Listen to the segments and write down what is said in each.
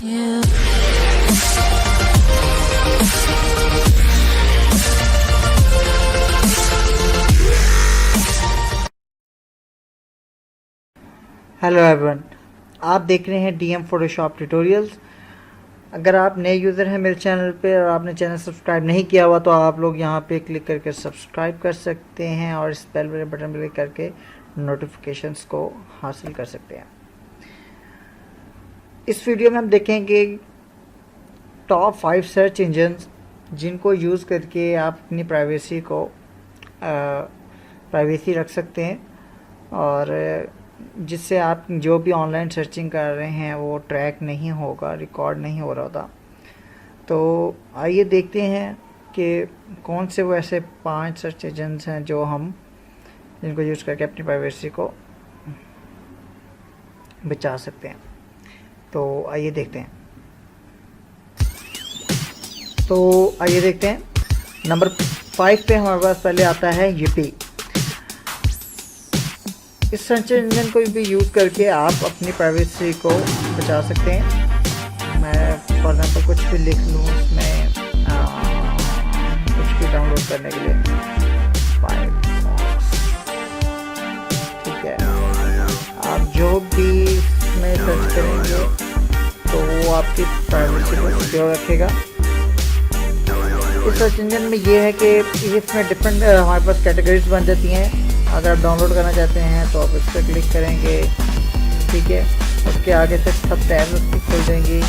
you. Hello everyone, आप देख रहे हैं डीएम फोटोशॉप ट्यूटोरियल्स। अगर आप नए यूज़र हैं मेरे चैनल पे और आपने चैनल सब्सक्राइब नहीं किया हुआ तो आप लोग यहाँ पे क्लिक करके सब्सक्राइब कर सकते हैं और इस बेल वाले बटन पर क्लिक करके नोटिफिकेशंस को हासिल कर सकते हैं। इस वीडियो में हम देखेंगे टॉप 5 सर्च इंजन्स जिनको यूज़ करके आप अपनी प्राइवेसी रख सकते हैं और जिससे आप जो भी ऑनलाइन सर्चिंग कर रहे हैं वो ट्रैक नहीं होगा, रिकॉर्ड नहीं हो रहा था। तो आइए देखते हैं कि कौन से वो ऐसे 5 सर्च इंजन्स हैं जिनको यूज़ करके अपनी प्राइवेसी को बचा सकते हैं। तो आइए देखते हैं। नंबर 5 पे हमारे पास पहले आता है यूपी। इस सर्च इंजन को भी यूज़ करके आप अपनी प्राइवेसी को बचा सकते हैं। मैं फॉर एग्जाम्पल कुछ भी लिख लूँ उसमें कुछ भी डाउनलोड करने के लिए ठीक है। आप जो भी इसमें सर्च करेंगे तो वो आपकी प्राइवेसी को सिक्योर रखेगा। इस सर्च इंजन में ये है कि इसमें डिफरेंट हमारे पास कैटेगरीज बन जाती हैं। अगर आप डाउनलोड करना चाहते हैं तो आप इस पर क्लिक करेंगे, ठीक है। उसके आगे से सब टैब उसकी खुल जाएंगी,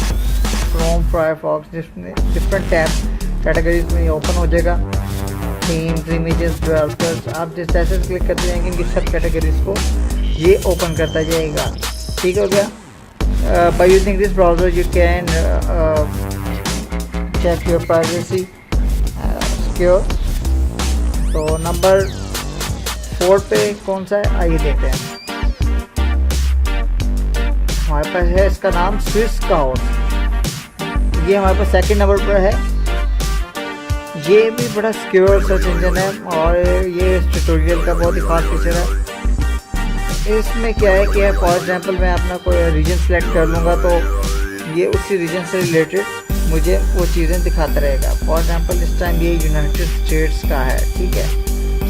क्रोम, फायरफॉक्स, जिसमें डिफरेंट टैब कैटेगरीज में ओपन हो जाएगा। थीम्स, इमेजेस, ब्राउजर्स, आप जिस जैसे क्लिक करते जाएंगे इनकी सब कैटेगरीज को ये ओपन करता जाएगा। ठीक हो गया। By using this browser you can check your privacy secure. तो नंबर 4 पे कौन सा है आइए देखते हैं। हमारे पास है इसका नाम स्विस का हाउस। ये हमारे पास सेकंड नंबर पर है। ये भी बड़ा सिक्योर सर्च इंजन है और ये इस ट्यूटोरियल का बहुत ही खास फीचर है। इसमें क्या है कि फॉर एग्जांपल मैं अपना कोई रीजन सेलेक्ट कर लूँगा तो ये उसी रीजन से रिलेटेड मुझे वो चीज़ें दिखाता रहेगा। फॉर एग्जांपल इस टाइम ये यूनाइटेड स्टेट्स का है, ठीक है।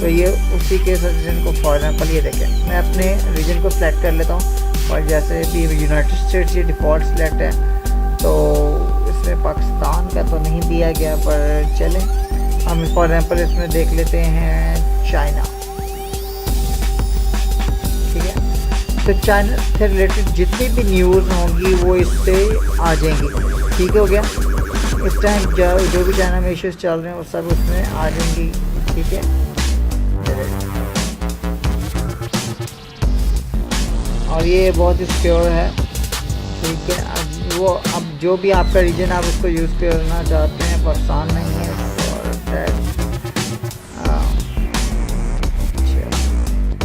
तो ये उसी के सर्च इंजन को फॉर एग्जांपल ये देखें, मैं अपने रीजन को सिलेक्ट कर लेता हूँ और जैसे भी यूनाइटेड स्टेट्स ये डिफ़ॉल्ट सिलेक्ट है तो इसमें पाकिस्तान का तो नहीं दिया गया, पर चलें हम फॉर एग्जांपल इसमें देख लेते हैं चाइना, ठीक है। तो चाइना से रिलेटेड जितनी भी न्यूज़ होंगी वो इस पर आ जाएंगी, ठीक हो गया। इस टाइम जो भी चाइना में इश्यूज़ चल रहे हैं वो सब उसमें आ जाएंगी, ठीक है। और ये बहुत ही सिक्योर है, ठीक है। अब जो भी आपका रीजन आप उसको यूज़ करना चाहते हैं पाकिस्तान नहीं है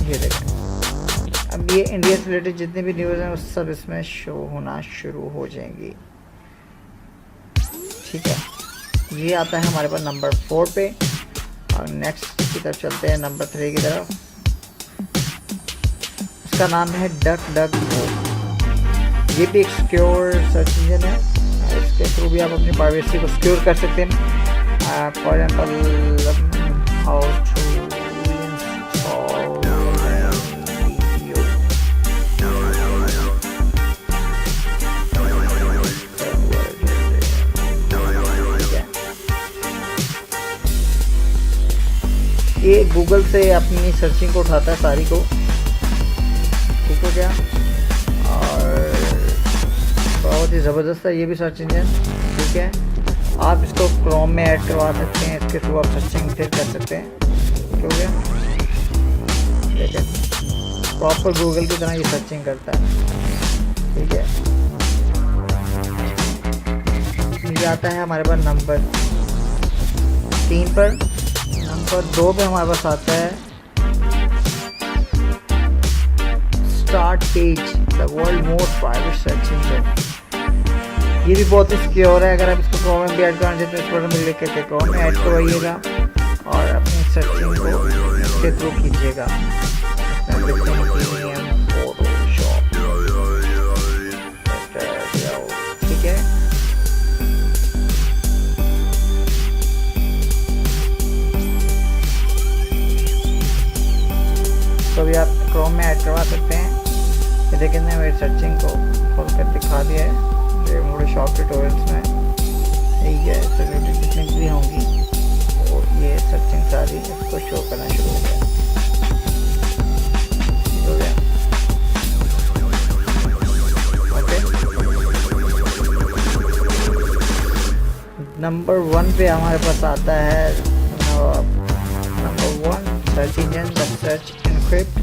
ये देखें। अब ये इंडिया से रिलेटेड जितने भी न्यूज़ हैं वो सब इसमें शो होना शुरू हो जाएंगी, ठीक है। ये आता है हमारे पास नंबर 4 पे और नेक्स्ट की तरफ चलते हैं नंबर 3 की तरफ। इसका नाम है डक। ये भी एक सिक्योर सर्च इंजन है। इसके थ्रू भी आप अपनी प्राइवेसी को सिक्योर कर सकते हैं। फॉर एग्जाम्पल हाउ टू ये गूगल से अपनी सर्चिंग को उठाता है सारी को, ठीक हो गया। और बहुत ही ज़बरदस्त है ये भी सर्च इंजन, ठीक है। आप इसको क्रोम में ऐड करवा सकते हैं, इसके थ्रू आप सर्चिंग फिर कर सकते हैं, ठीक हो गया। ठीक है, प्रॉपर गूगल की तरह ये सर्चिंग करता है, ठीक है। ये आता है हमारे पास नंबर 3 पर। नंबर 2 पे हमारे पास आता है start page, the world most private search engine. ये भी बहुत ही सिक्योर है। अगर आप इसको क्रोम में भी ऐड करना चाहते हैं इस बटन में क्लिक करके क्रोम में ऐड करवाइएगा और अपनी सर्चिंग को इसके थ्रू कीजिएगा। ठीक है। सेकंड में मेरी सर्चिंग को खोल कर दिखा दिया है, ये मोड़े शॉर्ट ट्यूटोरियल्स में ठीक है। रिलेटेड जितनी भी होंगी और ये सर्चिंग सारी इसको शो करना शुरू हो गया। नंबर 1 पे हमारे पास आता है number 1 search engine the search encrypt,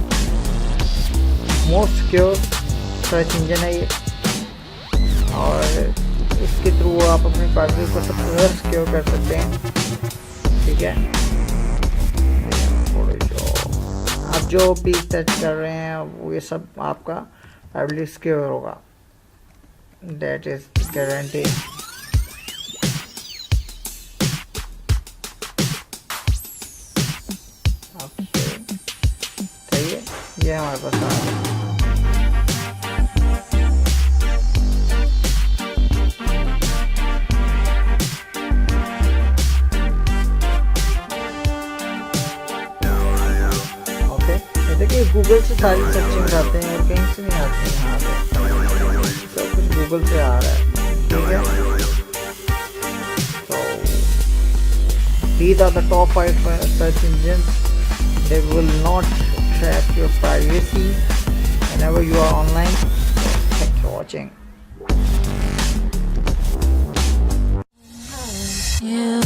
most secure search engine है ये, और इसके थ्रू आप अपनी प्राइवेसी को सबसे ज़्यादा सिक्योर कर सकते हैं ठीक है। आप जो भी सर्च कर रहे हैं वो ये सब आपका प्राइवेसी सिक्योर होगा, दैट इज गारंटी। ये हमारे पास ओके, देखिए गूगल से सारी सर्चिंग आते हैं और कहीं से नहीं आते हैं, यहाँ पे सब कुछ गूगल से आ रहा है ठीक है। तो these are the top 5 search engines, they will not track your privacy whenever you are online. Thanks for watching. Yeah.